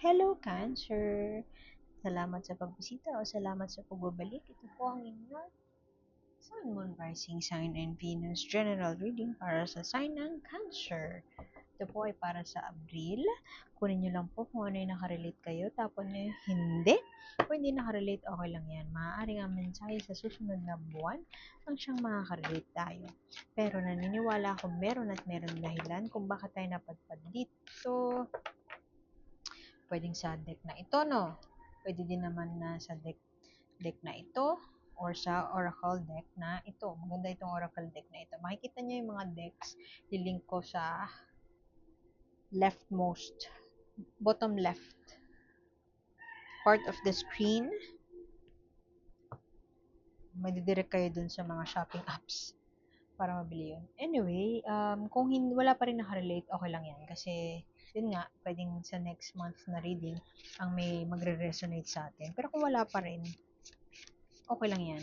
Hello, Cancer! Salamat sa pagbisita o salamat sa pagbabalik. Ito po ang inyong Sun, Moon, Rising Sign and Venus General Reading para sa sign ng Cancer. Ito po ay para sa Abril. Kunin nyo lang po kung ano yung nakarelate kayo. Tapon nyo yung hindi. Kung hindi nakarelate, okay lang yan. Maaaring ang mensahe sa susunod na buwan ang siyang makaka-relate tayo. Pero naniniwala ako meron at meron dahilan kung bakit tayo napadpad dito. Pwedeng sa deck na ito, no? Pwede din naman na sa deck na ito or sa oracle deck na ito. Maganda itong oracle deck na ito. Makikita nyo yung mga decks, lilink ko sa leftmost, bottom left part of the screen. Madidirect kayo dun sa mga shopping apps para mabili yun. Anyway, kung wala pa rin nakarelate, okay lang yan. Kasi, yun nga, pwedeng sa next month na reading ang may magre-resonate sa atin. Pero kung wala pa rin, okay lang yan.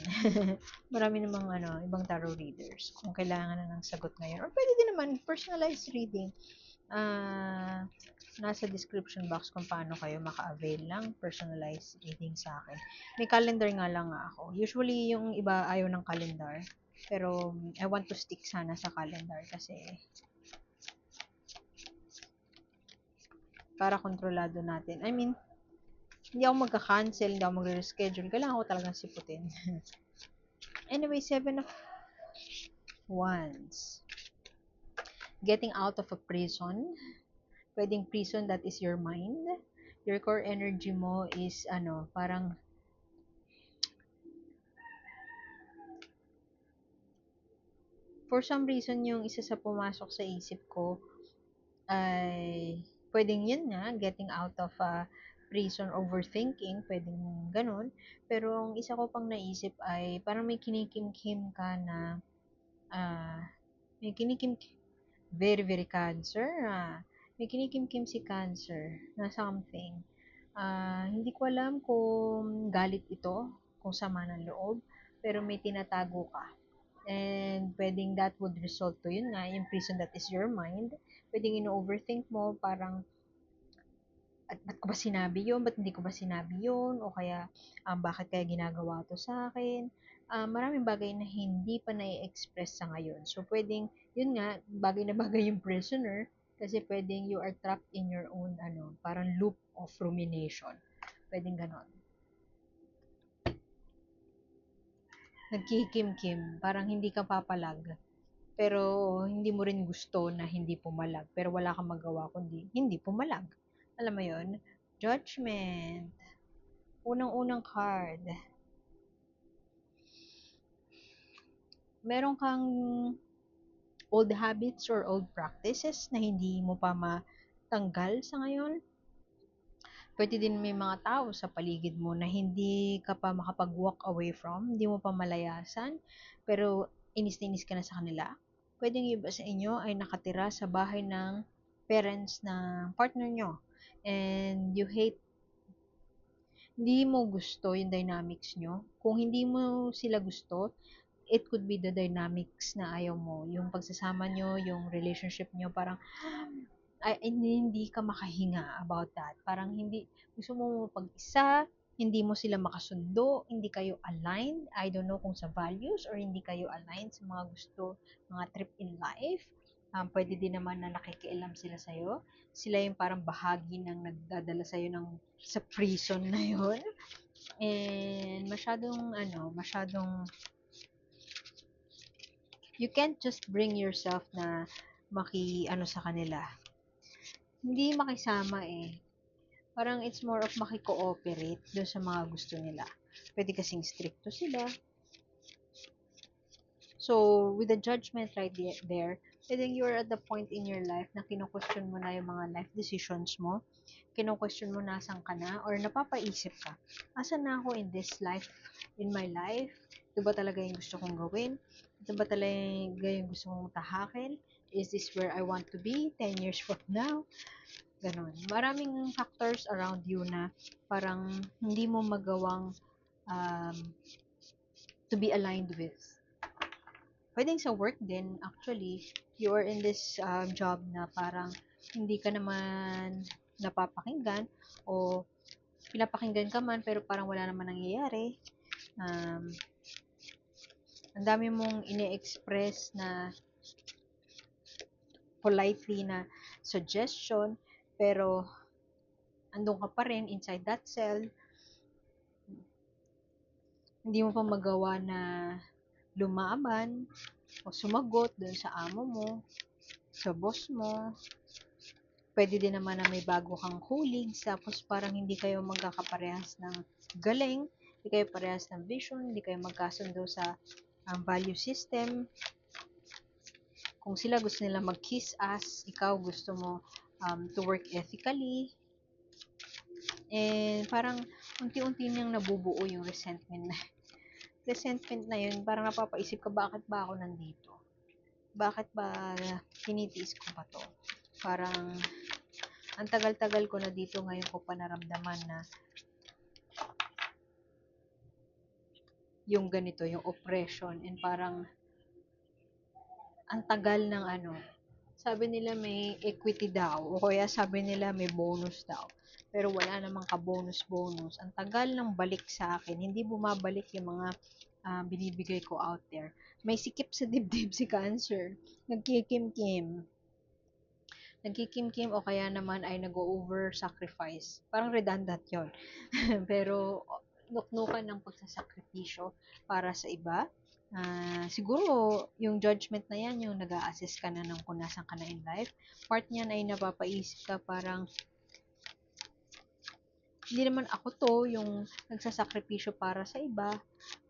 Marami namang ibang tarot readers kung kailangan na ng sagot ngayon. Or pwede din naman personalized reading. Nasa description box kung paano kayo maka-avail ng personalized reading sa akin. May calendar nga lang ako. Usually, yung iba ayaw ng calendar. Pero, I want to stick sana sa calendar kasi para kontrolado natin. I mean, hindi ako magka-cancel, hindi ako magre-reschedule. Kailangan ko talagang siputin. Anyway, 7 of Wands. Getting out of a prison. Pwedeng prison that is your mind. Your core energy mo is parang for some reason yung isa sa pumasok sa isip ko ay pwedeng yun nga, getting out of a prison, overthinking, pwedeng ganun. Pero ang isa ko pang naisip ay parang may kinikim-kim ka na may kinikim very very cancer may kinikim-kim si cancer na something. Hindi ko alam kung galit ito, kung sama ng loob, pero may tinatago ka. And pwedeng that would result to yun nga, yung prison that is your mind. Pwedeng ino-overthink mo, parang, at ba't ko ba sinabi yun? Ba't hindi ko ba sinabi yun? O kaya, bakit kaya ginagawa to sa akin? Maraming bagay na hindi pa na-express sa ngayon. So, pwedeng, yun nga, bagay na bagay yung prisoner, kasi pwedeng you are trapped in your own, parang loop of rumination. Pwedeng ganon. Nagkikim-kim, parang hindi ka papalag. Pero hindi mo rin gusto na hindi pumalag. Pero wala kang magawa kundi hindi pumalag. Alam mo yon? Judgment. Unang-unang card. Meron kang old habits or old practices na hindi mo pa matanggal sa ngayon. Pwede din may mga tao sa paligid mo na hindi ka pa makapag-walk away from, hindi mo pa malayasan, pero inis na inis ka na sa kanila. Pwedeng yung iba sa inyo ay nakatira sa bahay ng parents ng partner nyo. And you hate, hindi mo gusto yung dynamics nyo. Kung hindi mo sila gusto, it could be the dynamics na ayaw mo. Yung pagsasama nyo, yung relationship nyo, parang ay, hindi ka makahinga about that. Parang hindi, gusto mo pag-isa, hindi mo sila makasundo, hindi kayo aligned. I don't know kung sa values or hindi kayo aligned sa mga gusto, mga trip in life. Pwede din naman na nakikialam sila sa'yo. Sila yung parang bahagi ng nagdadala sa'yo sa prison na yon. And masyadong, you can't just bring yourself na sa kanila. Hindi makisama eh. Parang it's more of maki-cooperate doon sa mga gusto nila. Pwede kasing stricto sila. So, with the judgment right there, I think you're at the point in your life na kino-question mo na yung mga life decisions mo. Kino-question mo nasan ka na or napapaisip ka. Asan na ako in this life, in my life? Ito ba talaga yung gusto kong gawin? Ito ba talaga yung gusto kong tahakin? Is this where I want to be 10 years from now? Ganon. Maraming factors around you na parang hindi mo magawang um, to be aligned with. Pwedeng sa work din, actually, you are in this job na parang hindi ka naman napapakinggan o pinapakinggan ka man pero parang wala naman nangyayari. Um, ang dami mong ine-express na politely na suggestion pero andun ka pa rin inside that cell, hindi mo pa magawa na lumaban o sumagot dun sa amo mo, sa boss mo. Pwede din naman na may bago kang colleagues, tapos parang hindi kayo magkakaparehas ng galing, hindi kayo parehas ng vision, hindi kayo magkasundo sa value system. Kung sila gusto nila mag-kiss ass, ikaw gusto mo to work ethically. And parang unti-unti niyang nabubuo yung resentment na yun. Parang napapaisip ka, bakit ba ako nandito? Bakit ba tinitiis ko pa to? Parang ang tagal-tagal ko na dito, ngayon ko pa naramdaman na yung ganito, yung oppression, and parang ang tagal ng sabi nila may equity daw, o kaya sabi nila may bonus daw. Pero wala namang ka-bonus-bonus. Ang tagal ng balik sa akin, hindi bumabalik yung mga binibigay ko out there. May sikip sa dibdib si Cancer. Nagkikimkim. Nagkikimkim o kaya naman ay nag-over sacrifice. Parang redundant yon. Pero nuknukan ng pagsasakripisyo para sa iba. Siguro yung judgment na yan, yung nag-a-assess ka na ng kung nasan ka na in life, part niyan ay napapaisip ka, parang hindi naman ako to yung nagsasakripisyo para sa iba,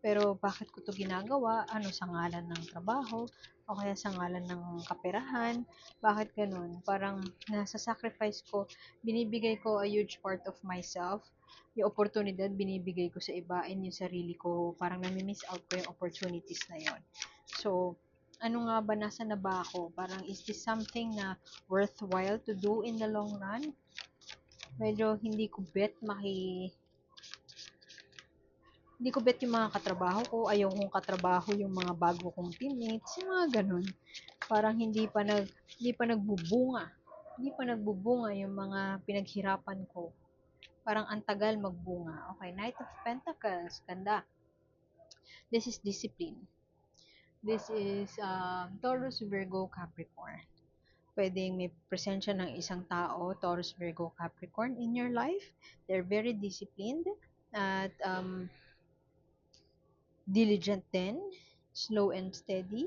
pero bakit ko to ginagawa? Ano, sa ngalan ng trabaho? O kaya sa ngalan ng kaperahan? Bakit ganun? Parang nasa sacrifice ko, binibigay ko a huge part of myself. Yung oportunidad, binibigay ko sa iba, and yung sarili ko, parang nami-miss out ko yung opportunities na yon. So, ano nga ba, nasa na ba ako? Parang, is this something na worthwhile to do in the long run? Medyo hindi ko bet yung mga katrabaho ko, ayaw kong katrabaho yung mga bago kong teammates, yung mga ganun. Parang hindi pa nagbubunga. Hindi pa nagbubunga yung mga pinaghirapan ko. Parang ang tagal magbunga. Okay, Knight of Pentacles, ganda. This is discipline. This is Taurus, Virgo, Capricorn. Pwedeng may presensya ng isang tao, Taurus, Virgo, Capricorn in your life. They're very disciplined at diligent din, slow and steady.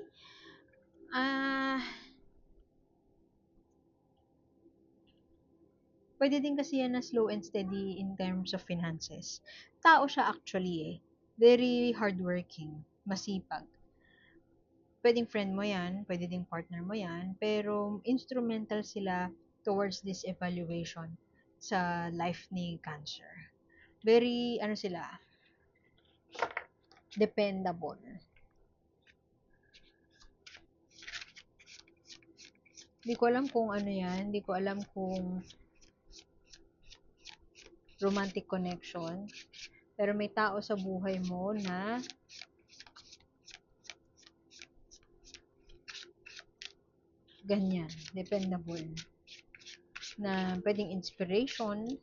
Pwede din kasi yan na slow and steady in terms of finances. Tao siya actually eh. Very hardworking, masipag. Pwedeng friend mo yan, pwede ding partner mo yan, pero instrumental sila towards this evaluation sa life ni Cancer. Very, sila, dependable. Hindi ko alam kung ano yan, hindi ko alam kung romantic connection, pero may tao sa buhay mo na ganyan, dependable, na pwedeng inspiration.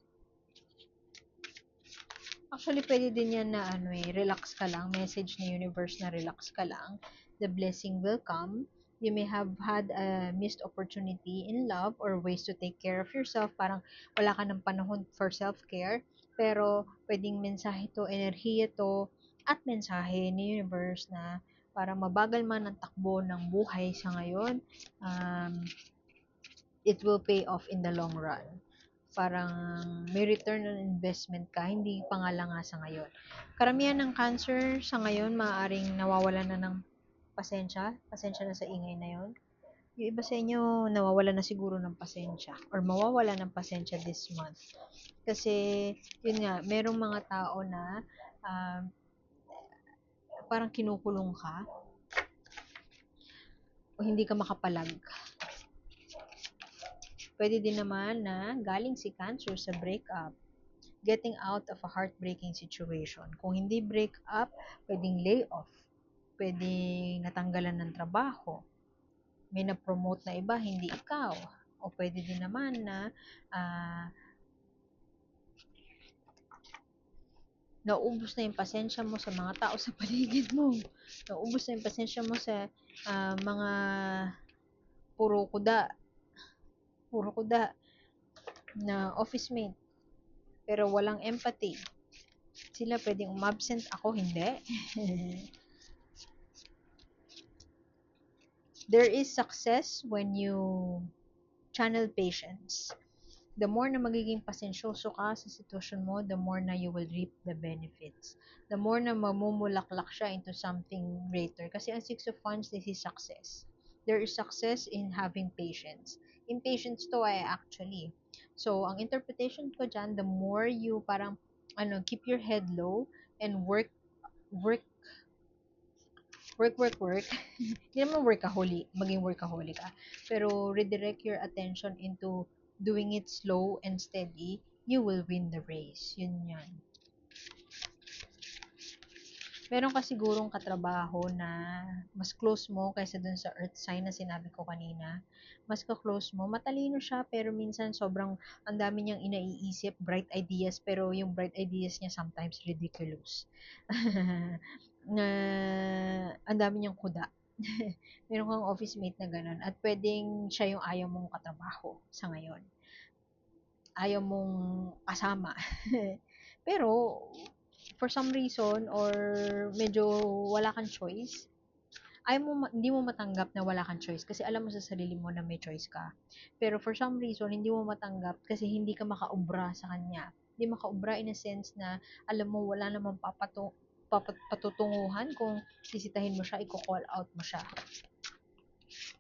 Actually, pwede din yan na relax ka lang, message ni universe na relax ka lang, the blessing will come. You may have had a missed opportunity in love or ways to take care of yourself, parang wala ka ng panahon for self-care, pero pwedeng mensahe to, enerhiya to, at mensahe ni universe na para mabagal man ang takbo ng buhay sa ngayon, it will pay off in the long run. Parang may return on investment ka, hindi pa nga lang nga sa ngayon. Karamihan ng Cancer sa ngayon, maaaring nawawalan na ng pasensya na sa ingay na yon. Yung iba sa inyo, nawawala na siguro ng pasensya or mawawala ng pasensya this month. Kasi, yun nga, merong mga tao na parang kinukulong ka o hindi ka makapalag. Pwede din naman na galing si Cancer sa breakup, getting out of a heartbreaking situation. Kung hindi breakup, pwedeng layoff, pwedeng natanggalan ng trabaho, may na-promote na iba, hindi ikaw. O pwede din naman na Nauubos na yung pasensya mo sa mga tao sa paligid mo. Nauubos na yung pasensya mo sa mga puro kuda, puro kuda na office mate, pero walang empathy. Sila pwedeng umabsent, ako hindi. There is success when you channel patience. The more na magiging pasensyoso ka sa sitwasyon mo, the more na you will reap the benefits. The more na mamumulaklak siya into something greater. Kasi ang Six of Wands, this is success. There is success in having patience. Impatience to ay actually. So, ang interpretation ko dyan, the more you parang, keep your head low and work, work. Hindi naman maging workaholic ka. Pero redirect your attention into doing it slow and steady, you will win the race. Yun yan. Meron ka sigurong katrabaho na mas close mo kaysa dun sa earth sign na sinabi ko kanina. Mas ka-close mo. Matalino siya pero minsan sobrang ang dami niyang inaiisip, bright ideas, pero yung bright ideas niya sometimes ridiculous. Na ang dami niyang kuda. Meron kang office mate na ganun at pwedeng siya yung ayaw mong katrabaho sa ngayon. Ayaw mong kasama. Pero, for some reason, or medyo wala kang choice, hindi mo matanggap na wala kang choice kasi alam mo sa sarili mo na may choice ka. Pero for some reason, hindi mo matanggap kasi hindi ka makaubra sa kanya. Hindi makaubra in a sense na alam mo wala namang patutunguhan kung sisitahin mo siya, i-call out mo siya.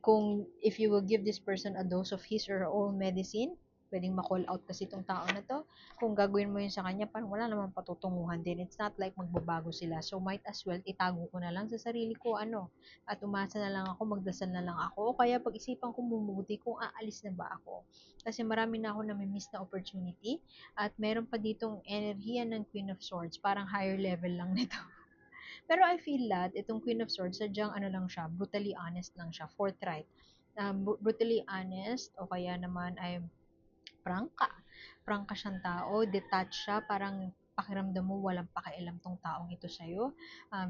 Kung if you will give this person a dose of his or her own medicine, pwedeng ma-call out kasi itong tao na to. Kung gagawin mo yun sa kanya, parang wala namang patutunguhan din. It's not like magbabago sila. So, might as well, itago ko na lang sa sarili ko, at umasa na lang ako, magdasal na lang ako, o kaya pag-isipan ko bumubuti kung aalis na ba ako. Kasi marami na ako nami-miss na opportunity, at meron pa ditong enerhiya ng Queen of Swords, parang higher level lang nito. Pero I feel that itong Queen of Swords, sadyang lang siya, brutally honest lang siya, forthright. Brutally honest, o kaya naman ay prangka. Prangka siyang tao, detached siya, parang pakiramdam mo walang pakialam tong taong ito sa'yo.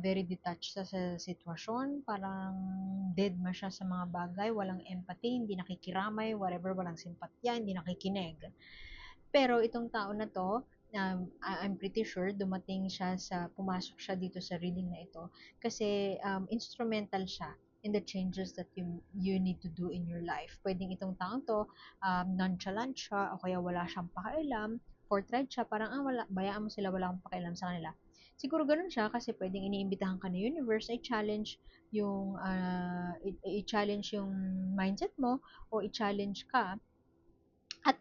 Very detached sa sitwasyon, parang dead man siya sa mga bagay, walang empathy, hindi nakikiramay, whatever, walang simpatya, hindi nakikinig. Pero itong tao na to, I'm pretty sure pumasok siya dito sa reading na ito kasi instrumental siya in the changes that you need to do in your life. Pwedeng itong taong to, nonchalant siya o kaya wala siyang pakialam, forthright siya, parang wala, bayaan mo sila, wala akong pakialam sa kanila. Siguro ganun siya kasi pwedeng iniimbitahan ka ng universe, i-challenge yung mindset mo o i-challenge ka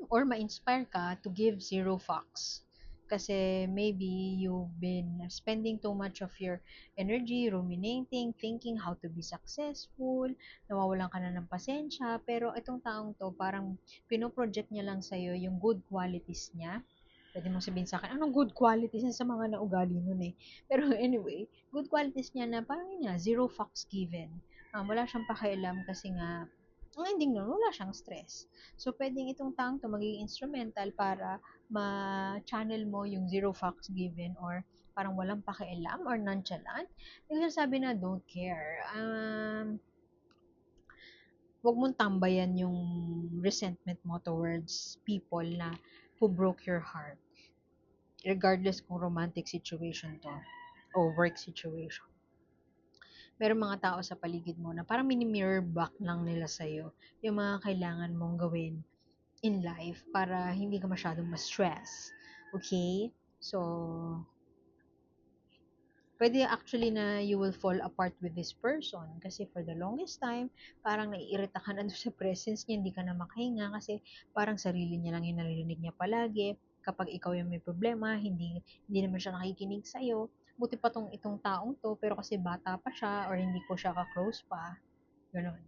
or ma-inspire ka to give zero fucks. Kasi maybe you've been spending too much of your energy ruminating, thinking how to be successful, nawawalan ka na ng pasensya, pero itong taong to parang pinoproject niya lang sa'yo yung good qualities niya. Pwede mong sabihin sa akin, anong good qualities sa mga naugali nun eh. Pero anyway, good qualities niya na parang yun nga, zero fucks given. Wala siyang pakialam kasi nga ang ending nun, wala siyang stress. So, pwedeng itong taong to magiging instrumental para ma-channel mo yung zero fucks given or parang walang pakialam or nonchalant. Nagsasabi na don't care. Huwag mong tambayan yung resentment mo towards people na who broke your heart. Regardless kung romantic situation to o work situation. Merong mga tao sa paligid mo na parang mini-mirror back lang nila sa'yo yung mga kailangan mong gawin in life para hindi ka masyadong ma-stress. Okay? So, pwede actually na you will fall apart with this person kasi for the longest time, parang naiirita ka na doon sa presence niya, hindi ka na makahinga kasi parang sarili niya lang yung narinig niya palagi. Kapag ikaw yung may problema, hindi naman siya nakikinig sa'yo. Buti pa itong taong to, pero kasi bata pa siya or hindi ko siya ka-close pa. Ganun.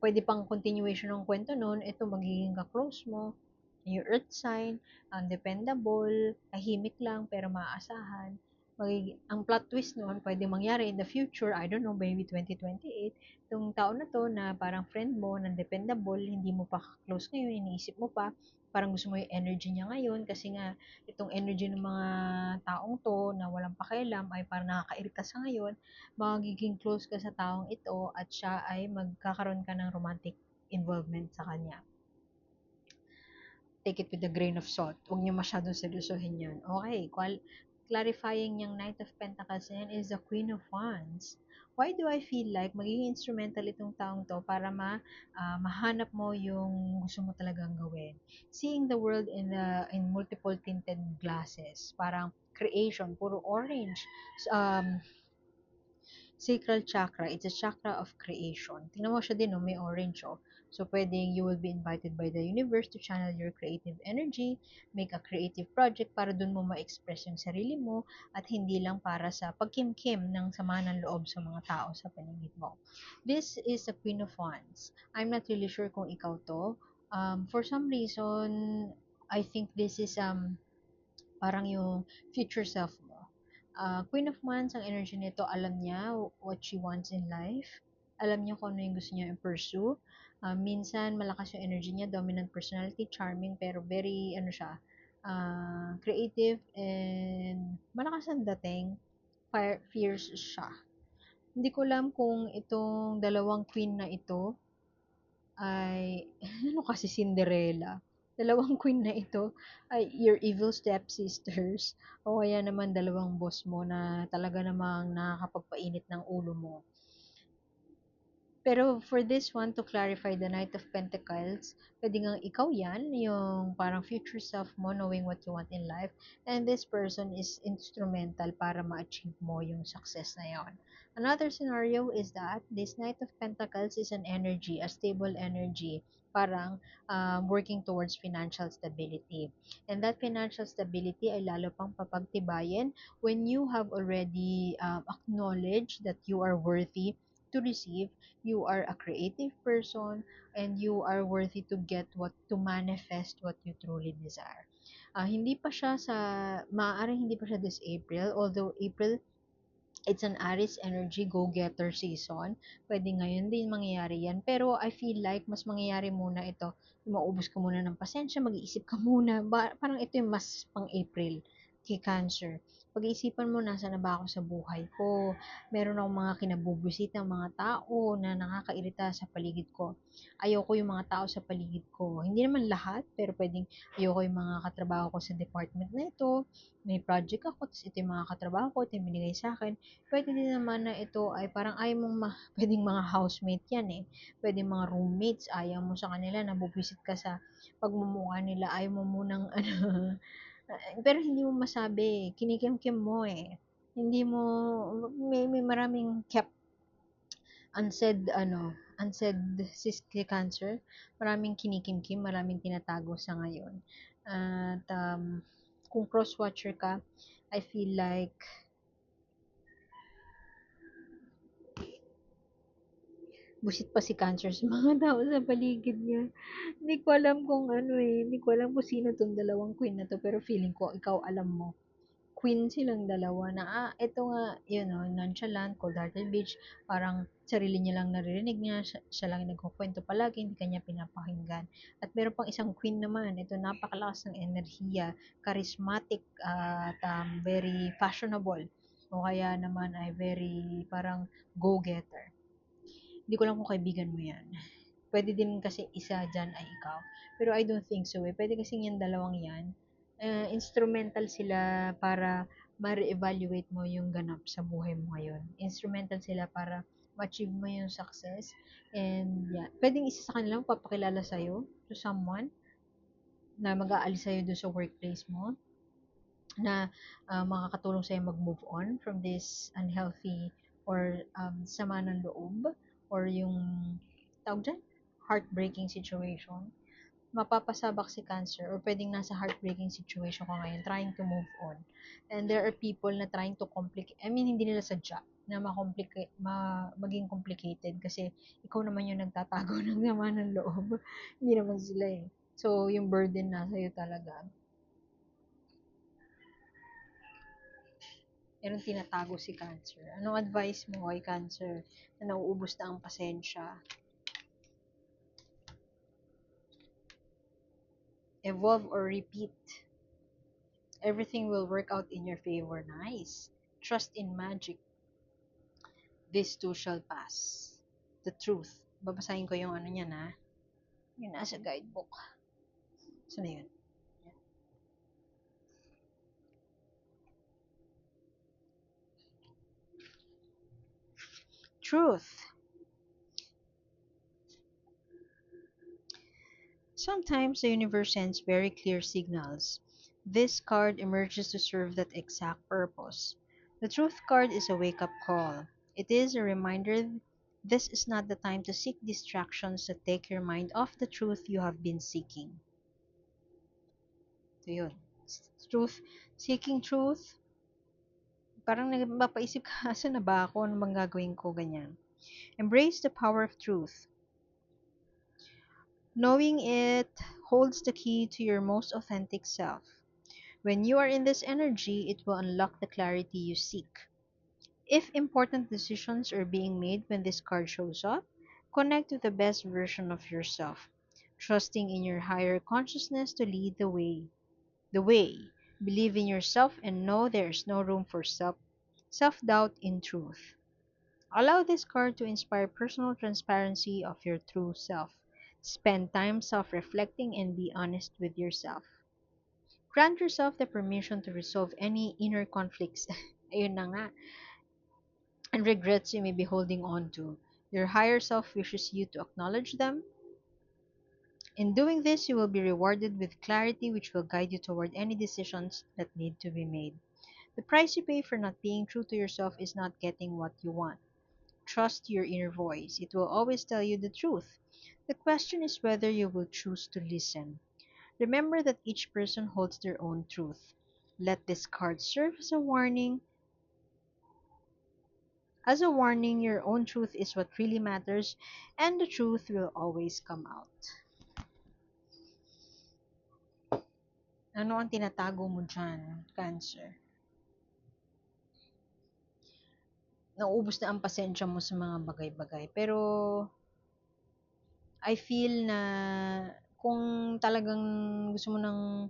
Pwede pang continuation ng kwento nun, ito magiging ka-close mo, yung earth sign, dependable, tahimik lang pero maaasahan, ang plot twist noon, pwede mangyari in the future, I don't know, maybe 2028, itong tao na to na parang friend mo, na dependable, hindi mo pa close ngayon, iniisip mo pa, parang gusto mo yung energy niya ngayon, kasi nga, itong energy ng mga taong to, na walang pakialam, ay parang nakakairita sa ngayon, magiging close ka sa taong ito, at siya ay magkakaroon ka ng romantic involvement sa kanya. Take it with a grain of salt. Huwag niyo masyadong seryosohin yun. Okay, clarifying yung Knight of Pentacles na yan is the Queen of Wands. Why do I feel like magiging instrumental itong taong to para mahanap mo yung gusto mo talagang gawin? Seeing the world in multiple tinted glasses. Parang creation, puro orange. Um, Sacral chakra, it's a chakra of creation. Tingnan mo siya din, no? May orange, oh. So, pwedeng you will be invited by the universe to channel your creative energy, make a creative project para dun mo ma-express yung sarili mo, at hindi lang para sa pagkimkim ng sama ng loob sa mga tao sa paligid mo. This is the Queen of Wands. I'm not really sure kung ikaw to. For some reason, I think this is parang yung future self mo. Queen of Wands, ang energy nito, alam niya what she wants in life. Alam niya kung ano yung gusto niya i-pursue. Minsan, malakas yung energy niya, dominant personality, charming, pero very, ano siya, creative, and malakas ang dating, fierce siya. Hindi ko alam kung itong dalawang queen na ito ay, ano kasi Cinderella? Dalawang queen na ito ay your evil stepsisters o kaya naman dalawang boss mo na talaga namang nakakapagpainit ng ulo mo. Pero for this one, to clarify the Knight of Pentacles, pwede nga ikaw yan, yung parang future self mo, knowing what you want in life, and this person is instrumental para ma-achieve mo yung success na yon. Another scenario is that this Knight of Pentacles is an energy, a stable energy, parang working towards financial stability. And that financial stability ay lalo pang papagtibayin when you have already acknowledged that you are worthy to receive, you are a creative person, and you are worthy to get to manifest what you truly desire. Hindi pa siya maaaring hindi pa siya this April, although April, it's an Aries energy, go-getter season. Pwede ngayon din mangyayari yan. Pero I feel like mas mangyayari muna ito, maubos ka muna ng pasensya, mag-iisip ka muna. Parang ito yung mas pang April kay Cancer. Pag-iisipan mo, nasa na ba ako sa buhay ko? Meron akong mga kinabubusitang mga tao na nakakairita sa paligid ko. Ayoko yung mga tao sa paligid ko. Hindi naman lahat, pero pwedeng ayoko yung mga katrabaho ko sa department na ito. May project ako, tapos ito yung mga katrabaho ko, ito yung binigay sa akin. Pwede din naman na ito ay parang ayaw mong pwedeng mga housemate yan eh. Pwedeng mga roommates, ayaw mo sa kanila, nabubisit ka sa pagmumukha nila, ayaw mo munang ano, pero hindi mo masabi, kinikimkim mo eh. Hindi mo, may maraming kept unsaid si Cancer. Maraming kinikimkim, maraming tinatago sa ngayon. At kung cross-watcher ka, I feel like busit pa si Cancer sa mga tao sa paligid niya. Hindi ko alam kung ano eh. Hindi ko alam kung sino tong dalawang queen na to. Pero feeling ko, ikaw alam mo. Queen silang dalawa na, ito nga, nonchalant, cold-hearted bitch. Parang sarili niya lang naririnig niya. Siya lang yung nagkukwento palagi. Hindi kanya pinapakinggan. At meron pang isang queen naman. Ito, napakalakas ng enerhiya. Charismatic, at very fashionable. O kaya naman ay very parang go-getter. Hindi ko lang kung kaibigan mo yan. Pwede din kasi isa dyan ay ikaw. Pero I don't think so eh. Pwede kasi yung dalawang yan. Instrumental sila para ma-reevaluate mo yung ganap sa buhay mo ngayon. Instrumental sila para ma-achieve mo yung success. And yeah, pwedeng isa sa kanila papakilala sa'yo to someone na mag-aalis sa'yo doon sa workplace mo na makakatulong sa'yo mag-move on from this unhealthy or sama ng loob or yung tawag dyan, heartbreaking situation. Mapapasabak si Cancer or pwedeng nasa heartbreaking situation ka ngayon trying to move on. And there are people na trying to complicate, I mean, hindi nila sadya na maging complicated kasi ikaw naman yung nagtatago ng naman ng loob. Hindi naman sila eh. So, yung burden nasa iyo talaga. Merong tinatago si Cancer. Anong advice mo kay Cancer na nauubos na ang pasensya? Evolve or repeat. Everything will work out in your favor. Nice. Trust in magic. This too shall pass. The truth. Babasahin ko yung ano niya na. Yung nasa guidebook. Saan na yun? Truth. Sometimes the universe sends very clear signals. This card emerges to serve that exact purpose. The Truth card is a wake up call. It is a reminder this is not the time to seek distractions that take your mind off the truth you have been seeking. So yun. Truth, seeking truth, parang mapaisip ka, asan na ba ako? Ano bang gagawin ko? Ganyan. Embrace the power of truth. Knowing it holds the key to your most authentic self. When you are in this energy, it will unlock the clarity you seek. If important decisions are being made when this card shows up, connect with the best version of yourself, trusting in your higher consciousness to lead the way. The way. Believe in yourself and know there is no room for self-doubt in truth. Allow this card to inspire personal transparency of your true self. Spend time self-reflecting and be honest with yourself. Grant yourself the permission to resolve any inner conflicts. Ayun na nga. And regrets you may be holding on to. Your higher self wishes you to acknowledge them. In doing this, you will be rewarded with clarity which will guide you toward any decisions that need to be made. The price you pay for not being true to yourself is not getting what you want. Trust your inner voice. It will always tell you the truth. The question is whether you will choose to listen. Remember that each person holds their own truth. Let this card serve as a warning. As a warning, your own truth is what really matters, and the truth will always come out. Ano ang tinatago mo dyan, Cancer? Nauubos na ang pasensya mo sa mga bagay-bagay. Pero, I feel na kung talagang gusto mo nang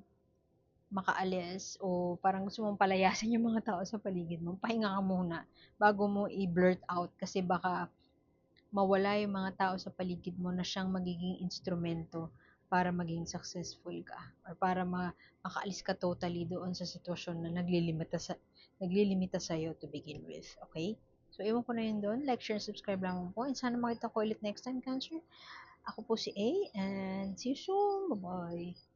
makaalis o parang gusto mong palayasin yung mga tao sa paligid mo, pahinga ka muna bago mo i-blurt out kasi baka mawala yung mga tao sa paligid mo na siyang magiging instrumento para maging successful ka or para makaalis ka totally doon sa sitwasyon na naglilimita sa iyo to begin with. Okay? So, iwan ko na yun doon. Like, share, and subscribe lang po. And sana makita ko ulit next time, Cancer. Ako po si A and see you soon. Bye-bye.